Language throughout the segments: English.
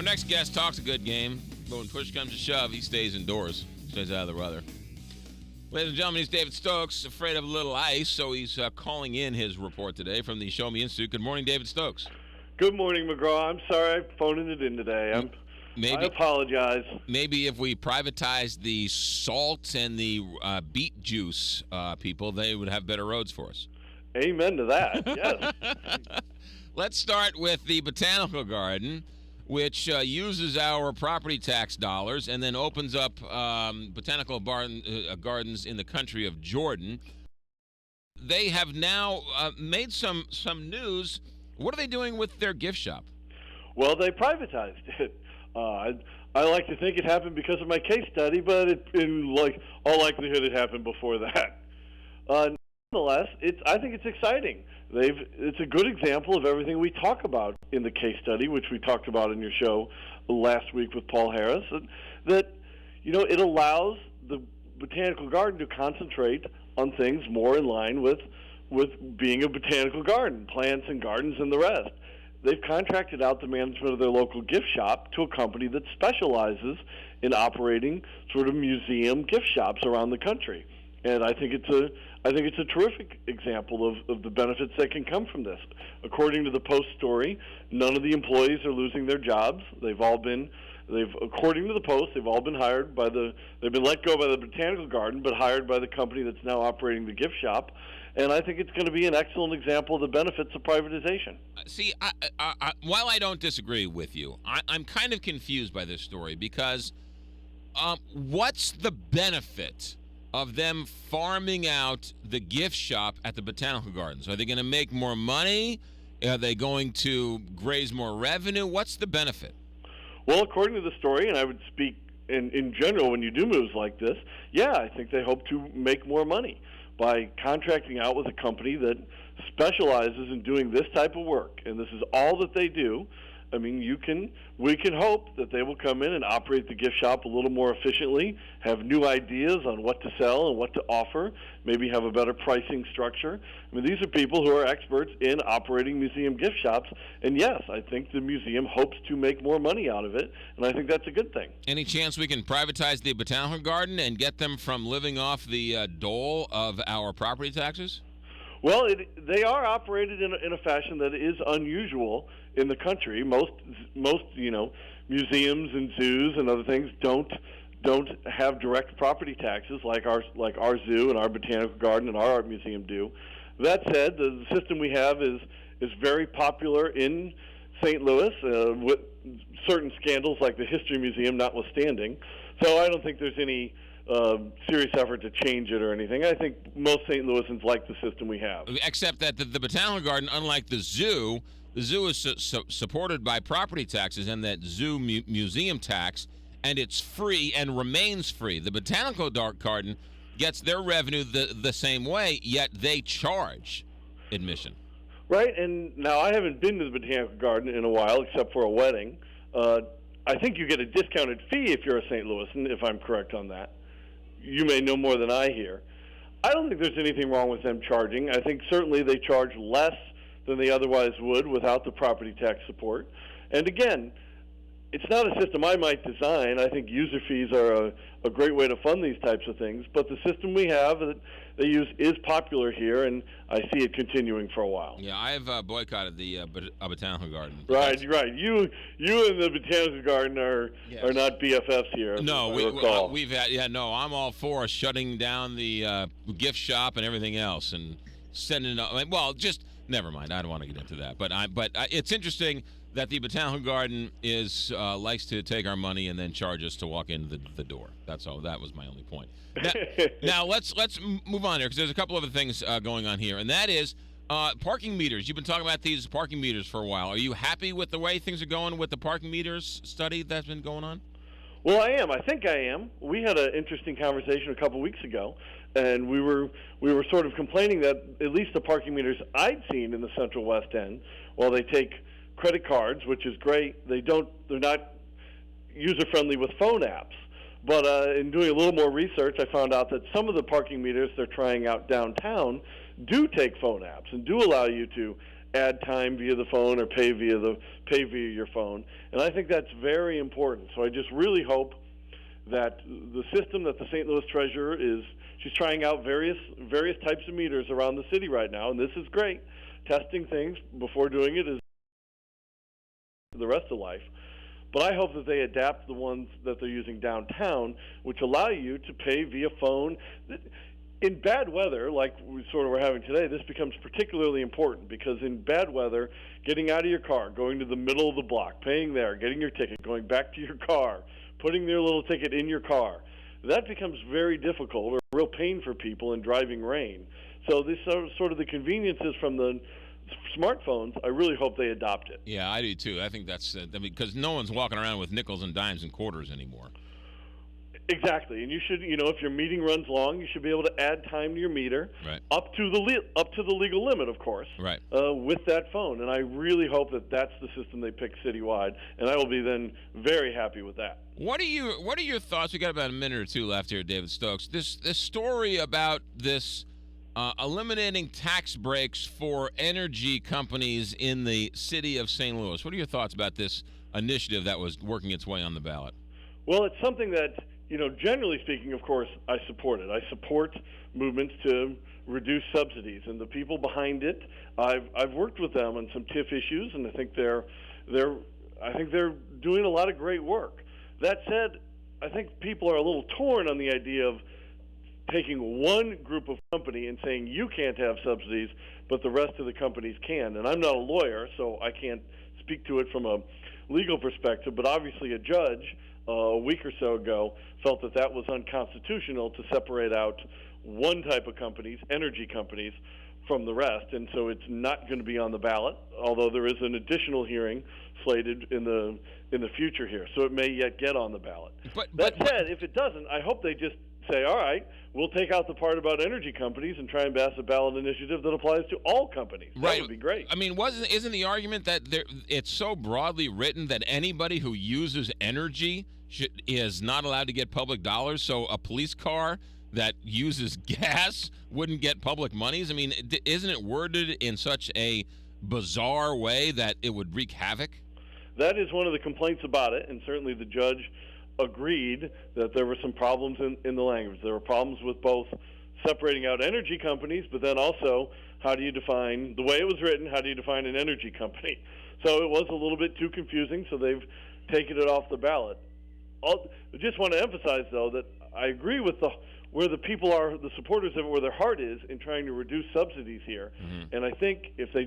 next guest talks a good game, but when push comes to shove, he stays indoors, stays out of the weather. Ladies and gentlemen, he's David Stokes, afraid of a little ice, so he's calling in his report today from the Show Me Institute. Good morning, David Stokes. Good morning, McGraw. I'm sorry I'm phoning it in today. I apologize. Maybe if we privatized the salt and the beet juice people, they would have better roads for us. Amen to that, yes. Let's start with the Botanical Garden, which uses our property tax dollars and then opens up botanical gardens in the country of Jordan. They have now made some news. What are they doing with their gift shop? Well, they privatized it. I like to think it happened because of my case study, but in all likelihood it happened before that. Nonetheless, I think it's exciting. It's a good example of everything we talk about in the case study, which we talked about in your show last week with Paul Harris, that it allows the Botanical Garden to concentrate on things more in line with being a botanical garden, plants and gardens and the rest. They've contracted out the management of their local gift shop to a company that specializes in operating sort of museum gift shops around the country. And I think it's a terrific example of the benefits that can come from this. According to the Post story, none of the employees are losing their jobs. According to the Post, they've all been they've been let go by the Botanical Garden, but hired by the company that's now operating the gift shop. And I think it's going to be an excellent example of the benefits of privatization. See, while I don't disagree with you, I'm kind of confused by this story because what's the benefit of them farming out the gift shop at the Botanical Gardens? Are they going to make more money? Are they going to raise more revenue? What's the benefit? Well, according to the story, and I would speak in general when you do moves like this, yeah, I think they hope to make more money by contracting out with a company that specializes in doing this type of work. And this is all that they do. I mean, we can hope that they will come in and operate the gift shop a little more efficiently, have new ideas on what to sell and what to offer, maybe have a better pricing structure. I mean, these are people who are experts in operating museum gift shops, and yes, I think the museum hopes to make more money out of it, and I think that's a good thing. Any chance we can privatize the Botanical Garden and get them from living off the dole of our property taxes? Well, they are operated in a fashion that is unusual in the country. Most museums and zoos and other things don't have direct property taxes like our zoo and our Botanical Garden and our art museum do. That said, the system we have is very popular in St. Louis, with certain scandals like the History Museum notwithstanding. So I don't think there's any serious effort to change it or anything. I think most St. Louisans like the system we have. Except that the Botanical Garden, unlike the zoo is supported by property taxes and that zoo museum tax, and it's free and remains free. The Botanical Garden gets their revenue the same way, yet they charge admission. Right, and now I haven't been to the Botanical Garden in a while except for a wedding. I think you get a discounted fee if you're a St. Louisan, if I'm correct on that. You may know more than I hear. I don't think there's anything wrong with them charging. I think certainly they charge less than they otherwise would without the property tax support. And again, it's not a system I might design. I think user fees are a great way to fund these types of things. But the system we have that they use is popular here, and I see it continuing for a while. Yeah, I've boycotted the Botanical Garden. Right. You and the Botanical Garden are not BFFs here. No, we've had. Yeah, no, I'm all for shutting down the gift shop and everything else and sending. Well, just never mind. I don't want to get into that. But it's interesting that the Botanical Garden likes to take our money and then charge us to walk into the door. That's all. That was my only point. Now let's move on here because there's a couple other things going on here, and that is parking meters. You've been talking about these parking meters for a while. Are you happy with the way things are going with the parking meters study that's been going on? Well, I am. I think I am. We had an interesting conversation a couple weeks ago, and we were sort of complaining that at least the parking meters I'd seen in the Central West End, while they take credit cards, which is great, they're not user-friendly with phone apps. But in doing a little more research, I found out that some of the parking meters they're trying out downtown do take phone apps and do allow you to add time via the phone or pay via your phone. And I think that's very important. So I just really hope that the system that the St. Louis Treasurer she's trying out various types of meters around the city right now, and this is great. Testing things before doing it is the rest of life. But I hope that they adapt the ones that they're using downtown, which allow you to pay via phone. In bad weather, like we sort of were having today, this becomes particularly important because in bad weather, getting out of your car, going to the middle of the block, paying there, getting your ticket, going back to your car, putting their little ticket in your car, that becomes very difficult or a real pain for people in driving rain. So this sort of the conveniences from the smartphones, I really hope they adopt it. Yeah, I do too. I think that's because no one's walking around with nickels and dimes and quarters anymore. Exactly, and you should, if your meeting runs long, you should be able to add time to your meter, right, up to the legal limit, of course, right, with that phone. And I really hope that that's the system they pick citywide, and I will be then very happy with that. What are your thoughts? We got about a minute or two left here, David Stokes. This story about this eliminating tax breaks for energy companies in the city of St. Louis. What are your thoughts about this initiative that was working its way on the ballot? Well, it's something that, generally speaking, of course, I support it. I support movements to reduce subsidies, and the people behind it, I've worked with them on some TIF issues, and I think they're doing a lot of great work. That said, I think people are a little torn on the idea of taking one group of company and saying you can't have subsidies, but the rest of the companies can. And I'm not a lawyer, so I can't speak to it from a legal perspective, but obviously a judge a week or so ago felt that that was unconstitutional to separate out one type of companies, energy companies, from the rest, and so it's not going to be on the ballot, although there is an additional hearing slated in the future here, so it may yet get on the ballot. That said, if it doesn't, I hope they just say, all right, we'll take out the part about energy companies and try and pass a ballot initiative that applies to all companies. That right. would be great. I mean, isn't the argument that it's so broadly written that anybody who uses energy is not allowed to get public dollars? So a police car that uses gas wouldn't get public monies? I mean, isn't it worded in such a bizarre way that it would wreak havoc? That is one of the complaints about it, and certainly the judge agreed that there were some problems in the language. There were problems with both separating out energy companies, but then also how do you define, the way it was written, how do you define an energy company? So it was a little bit too confusing, so they've taken it off the ballot. I just want to emphasize, though, that I agree with where the people are, the supporters of it, where their heart is in trying to reduce subsidies here. Mm-hmm. And I think if they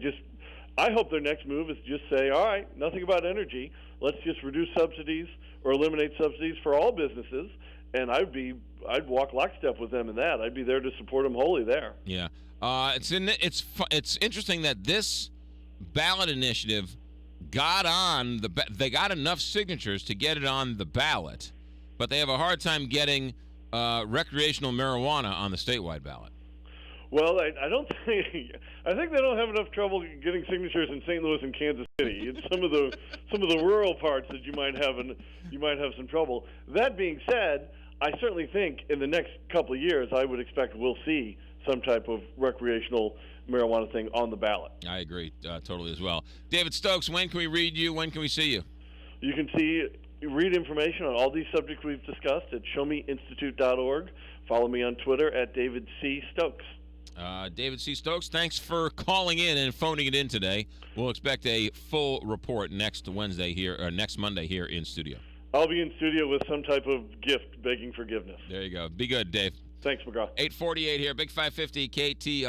I hope their next move is just say, all right, nothing about energy. Let's just reduce subsidies or eliminate subsidies for all businesses. And I'd walk lockstep with them in that. I'd be there to support them wholly there. Yeah. It's interesting that this ballot initiative got on they got enough signatures to get it on the ballot, but they have a hard time getting recreational marijuana on the statewide ballot. Well, I think they don't have enough trouble getting signatures in St. Louis and Kansas City. It's some of the rural parts that you might have some trouble. That being said, I certainly think in the next couple of years, I would expect we'll see some type of recreational marijuana thing on the ballot. I agree totally as well. David Stokes, when can we read you? When can we see you? You can read information on all these subjects we've discussed at showmeinstitute.org. Follow me on Twitter at David C. Stokes. David C. Stokes, thanks for calling in and phoning it in today. We'll expect a full report next Monday here in studio. I'll be in studio with some type of gift begging forgiveness. There you go. Be good, Dave. Thanks, McGraw. 8:48 here, Big 550 KT.